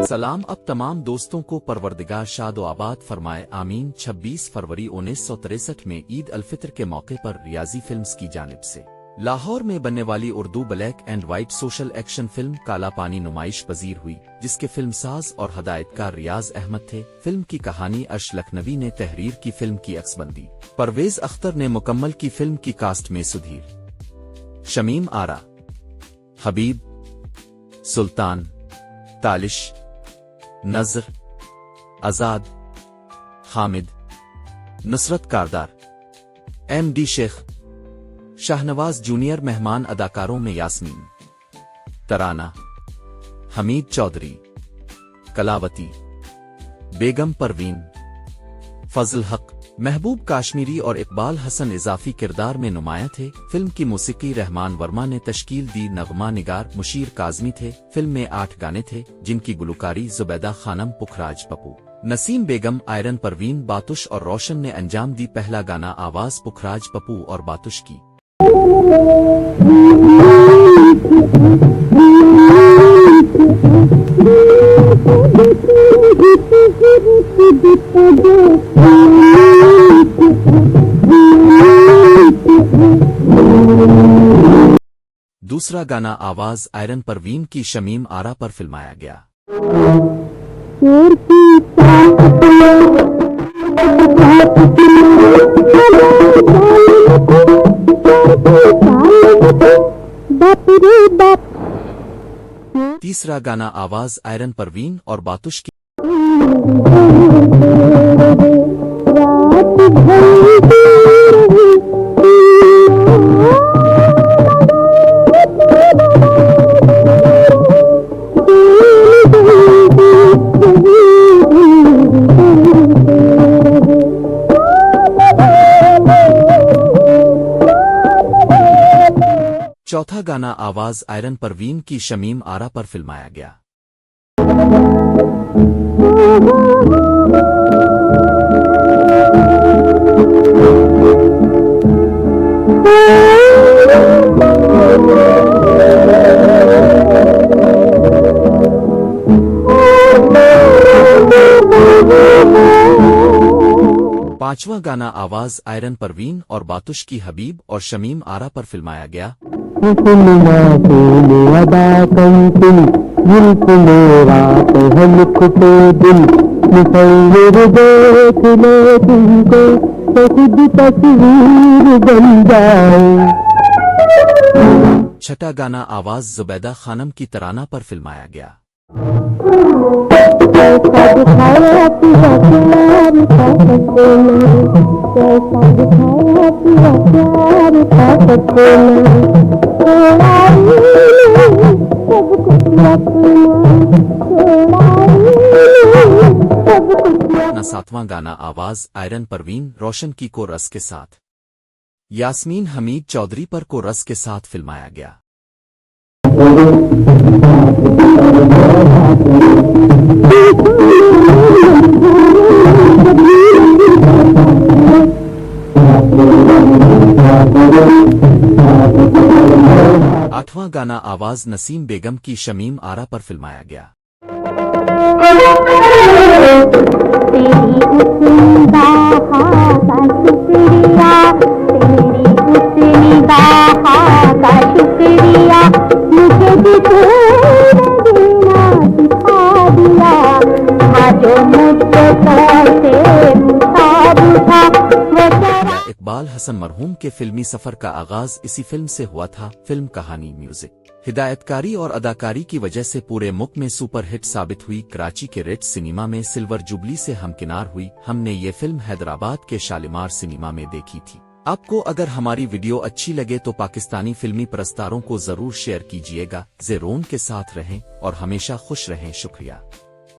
सलाम अब तमाम दोस्तों को परवरदिगार शाद व आबाद फरमाए आमीन। 26 फरवरी 1963 में ईद अल फित्र के मौके पर रियाजी फिल्म्स की जानिब से लाहौर में बनने वाली Urdu black and white social action film काला पानी नुमाइश पजीर हुई, जिसके फिल्मसाज और हदायतकार रियाज अहमद थे। फिल्म की कहानी अर्श लखनवी ने तहरीर की। फिल्म की अक्सबंदी परवेज अख्तर ने मुकम्मल की। फिल्म की कास्ट में सुधीर, शमीम आरा, हबीब, सुल्तान, तालिश, नजर, आजाद, हामिद, नुसरत कारदार, MD शेख, शाहनवाज जूनियर। मेहमान अदाकारों में यास्मीन, तराना, हमीद चौधरी, कलावती, बेगम परवीन, फजल हक, महबूब काश्मीरी और इकबाल हसन इजाफी किरदार में नुमाया थे। फिल्म की मौसीकी रहमान वर्मा ने तश्कील दी। नगमा निगार मुशीर काजमी थे। फिल्म में 8 गाने थे, जिनकी गुलकारी जुबैदा खानम, पुखराज पप्पू, नसीम बेगम, आयरन परवीन, बातुश और रोशन ने अंजाम दी। पहला गाना आवाज पुखराज पप्पू और बातुश की। दूसरा गाना आवाज आयरन परवीन की शमीम आरा पर फिल्माया गया। तीसरा गाना आवाज आयरन परवीन और बातुश की। चौथा गाना आवाज आयरन परवीन की शमीम आरा पर फिल्माया गया। पांचवा गाना आवाज आयरन परवीन और बातुश की हबीब और शमीम आरा पर फिल्माया गया। छठा गाना आवाज जुबैदा खानम की तराना पर फिल्माया गया। सातवां गाना आवाज आयरन परवीन रोशन की को रस के साथ यास्मीन हमीद चौधरी पर को रस के साथ फिल्माया गया। आठवां गाना आवाज नसीम बेगम की शमीम आरा पर फिल्माया गया। इकबाल हसन मरहूम के फिल्मी सफर का आगाज इसी फिल्म से हुआ था। फिल्म कहानी, म्यूजिक, हिदायतकारी और अदाकारी की वजह से पूरे मुल्क में सुपरहिट साबित हुई। कराची के रेड सिनेमा में सिल्वर जुबली से हमकिनार हुई। हमने ये फिल्म हैदराबाद के शालीमार सिनेमा में देखी थी। आपको अगर हमारी वीडियो अच्छी लगे तो पाकिस्तानी फिल्मी परस्तारों को जरूर शेयर कीजिएगा। ज़रूर के साथ रहें और हमेशा खुश रहें। शुक्रिया।